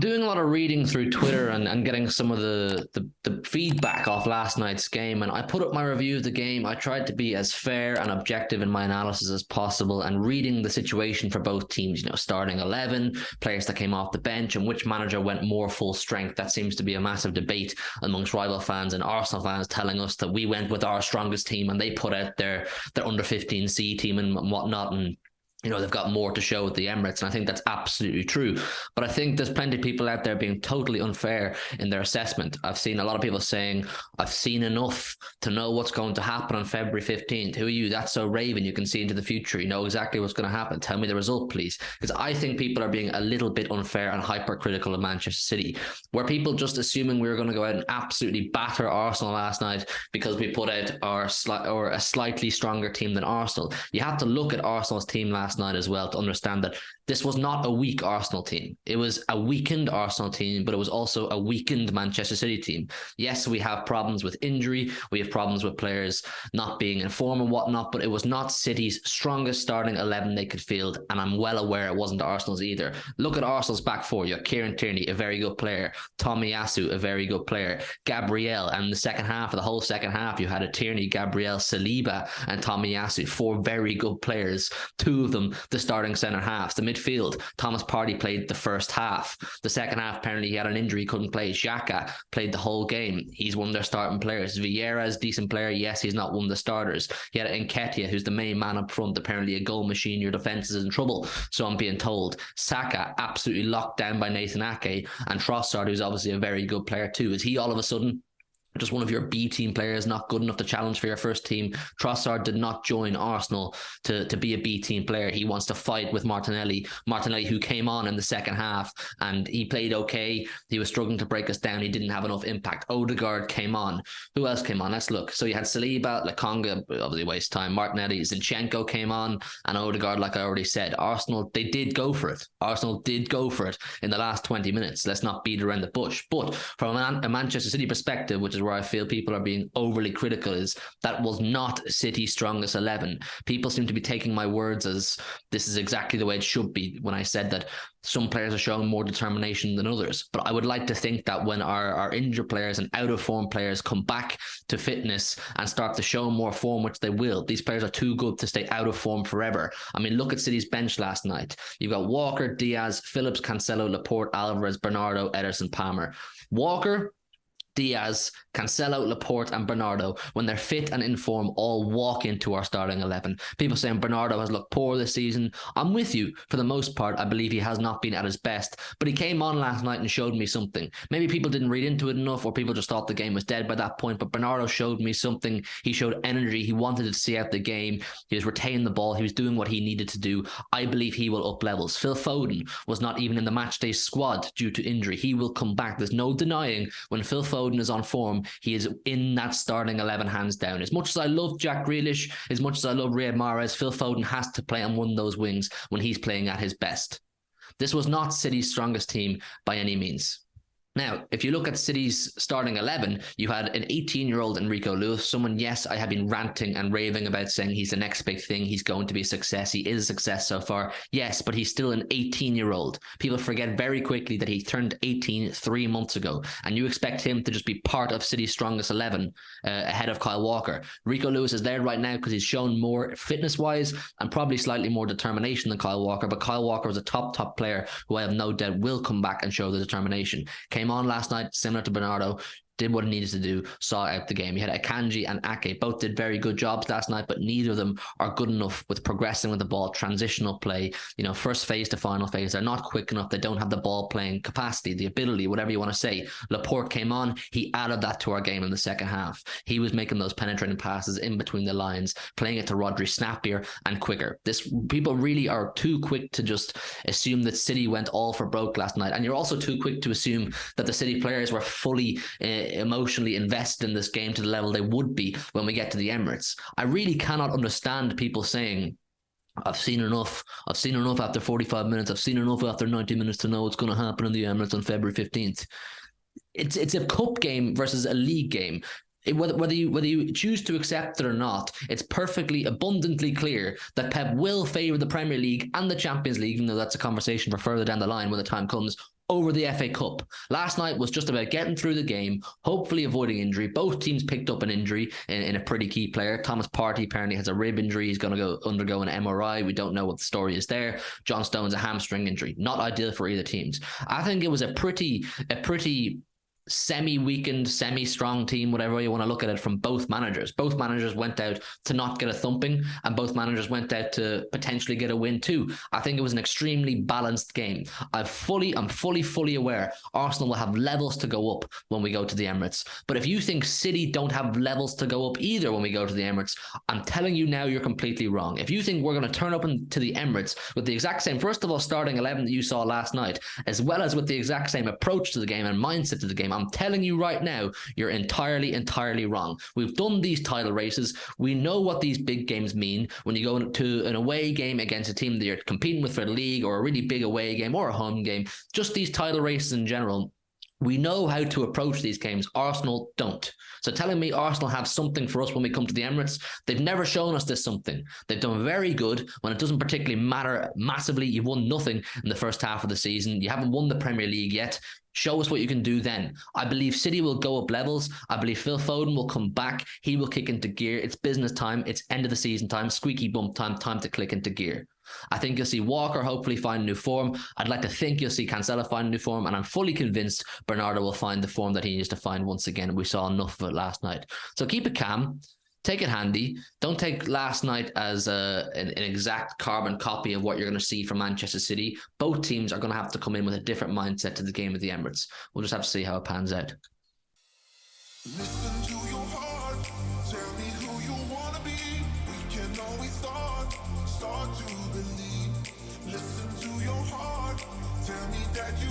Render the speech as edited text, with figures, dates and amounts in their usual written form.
doing a lot of reading through Twitter and getting some of the feedback off last night's game. And I put up my review of the game. I tried to be as fair and objective in my analysis as possible and reading the situation for both teams, starting 11, players that came off the bench, and which manager went more full strength. That seems to be a massive debate amongst rival fans and Arsenal fans telling us that we went with our strongest team and they put out their under 15C team and whatnot. And they've got more to show at the Emirates, and I think that's absolutely true. But I think there's plenty of people out there being totally unfair in their assessment. I've seen a lot of people saying, I've seen enough to know what's going to happen on February 15th. Who are you? That's so raving. You can see into the future. You know exactly what's going to happen. Tell me the result, please. Because I think people are being a little bit unfair and hypercritical of Manchester City. Were people just assuming we were going to go out and absolutely batter Arsenal last night because we put out a slightly stronger team than Arsenal? You have to look at Arsenal's team last night as well to understand that this was not a weak Arsenal team. It was a weakened Arsenal team, but it was also a weakened Manchester City team. Yes, we have problems with injury. We have problems with players not being in form and whatnot, but it was not City's strongest starting 11 they could field, and I'm well aware it wasn't Arsenal's either. Look at Arsenal's back four. You have Kieran Tierney, a very good player. Tomiyasu, a very good player. Gabriel, and the second half, of the whole second half, you had a Tierney, Gabriel, Saliba, and Tomiyasu, four very good players. Two of them the starting centre halves. The midfield, Thomas Partey played the first half. The second half, apparently he had an injury, couldn't play. Xhaka played the whole game. He's one of their starting players. Vieira is a decent player. Yes, he's not one of the starters. He had Nketiah, who's the main man up front, apparently a goal machine. Your defence is in trouble, so I'm being told. Saka absolutely locked down by Nathan Ake, and Trossard, who's obviously a very good player too. Is he all of a sudden just one of your B team players, not good enough to challenge for your first team? Trossard did not join Arsenal to be a B team player. He wants to fight with Martinelli, who came on in the second half and he played okay. He was struggling to break us down. He didn't have enough impact. Odegaard came on. Who else came on? Let's look. So you had Saliba, Lokonga, obviously waste time. Martinelli, Zinchenko came on, and Odegaard, like I already said. Arsenal, they did go for it. Arsenal did go for it in the last 20 minutes. Let's not beat around the bush. But from a Manchester City perspective, which is where I feel people are being overly critical, is that was not City's strongest 11. People seem to be taking my words as this is exactly the way it should be when I said that some players are showing more determination than others. But I would like to think that when our injured players and out of form players come back to fitness and start to show more form, which they will, these players are too good to stay out of form forever. I mean, look at City's bench last night. You've got Walker, Diaz, Phillips, Cancelo, Laporte, Alvarez, Bernardo, Ederson, Palmer. Walker, Diaz, Cancelo, Laporte, and Bernardo, when they're fit and in form, all walk into our starting 11. People saying Bernardo has looked poor this season. I'm with you. For the most part, I believe he has not been at his best, but he came on last night and showed me something. Maybe people didn't read into it enough, or people just thought the game was dead by that point, but Bernardo showed me something. He showed energy. He wanted to see out the game. He was retaining the ball. He was doing what he needed to do. I believe he will up levels. Phil Foden was not even in the matchday squad due to injury. He will come back. There's no denying when Phil Foden is on form, he is in that starting 11 hands down. As much as I love Jack Grealish, as much as I love Riyad Mahrez, Phil Foden has to play on one of those wings when he's playing at his best. This was not City's strongest team by any means. Now, if you look at City's starting 11, you had an 18-year-old Enrico Lewis, someone, yes, I have been ranting and raving about saying he's the next big thing, he's going to be a success, he is a success so far, yes, but he's still an 18-year-old. People forget very quickly that he turned 18 3 months ago, and you expect him to just be part of City's strongest 11 ahead of Kyle Walker. Rico Lewis is there right now because he's shown more fitness-wise and probably slightly more determination than Kyle Walker, but Kyle Walker is a top player who I have no doubt will come back and show the determination. Came on last night, similar to Bernardo, did what he needed to do, saw out the game. You had Akanji and Ake, both did very good jobs last night, but neither of them are good enough with progressing with the ball, transitional play, first phase to final phase. They're not quick enough. They don't have the ball playing capacity, the ability, whatever you want to say. Laporte came on, he added that to our game in the second half. He was making those penetrating passes in between the lines, playing it to Rodri, snappier and quicker. People really are too quick to just assume that City went all for broke last night, and you're also too quick to assume that the City players were fully emotionally invested in this game to the level they would be when we get to the Emirates. I really cannot understand people saying, I've seen enough after 45 minutes, I've seen enough after 90 minutes to know what's going to happen in the Emirates on February 15th. It's a cup game versus a league game. whether you choose to accept it or not, it's perfectly abundantly clear that Pep will favour the Premier League and the Champions League, even though that's a conversation for further down the line when the time comes, over the FA Cup. Last night was just about getting through the game, hopefully avoiding injury. Both teams picked up an injury in a pretty key player. Thomas Partey apparently has a rib injury. He's going to undergo an MRI. We don't know what the story is there. John Stones a hamstring injury. Not ideal for either teams. I think it was a pretty semi-weakened, semi-strong team, whatever way you want to look at it, from both managers. Both managers went out to not get a thumping, and both managers went out to potentially get a win too. I think it was an extremely balanced game. I'm fully aware Arsenal will have levels to go up when we go to the Emirates. But if you think City don't have levels to go up either when we go to the Emirates, I'm telling you now, you're completely wrong. If you think we're going to turn up to the Emirates with the exact same, first of all, starting 11 that you saw last night, as well as with the exact same approach to the game and mindset to the game, I'm telling you right now, you're entirely wrong. We've done these title races. We know what these big games mean. When you go to an away game against a team that you're competing with for the league, or a really big away game, or a home game, just these title races in general, we know how to approach these games. Arsenal don't. So telling me Arsenal have something for us when we come to the Emirates, they've never shown us this something. They've done very good when it doesn't particularly matter massively. You've won nothing in the first half of the season. You haven't won the Premier League yet. Show us what you can do then. I believe City will go up levels. I believe Phil Foden will come back. He will kick into gear. It's business time. It's end of the season time. Squeaky bump time. Time to click into gear. I think you'll see Walker hopefully find new form. I'd like to think you'll see Cancelo find new form, and I'm fully convinced Bernardo will find the form that he needs to find once again. We saw enough of it last night. So keep it calm. Take it handy. Don't take last night as an exact carbon copy of what you're going to see from Manchester City. Both teams are going to have to come in with a different mindset to the game at the Emirates. We'll just have to see how it pans out. Listen to your heart. Tell me who you want to be. We can always start to believe. Listen to your heart. Tell me that you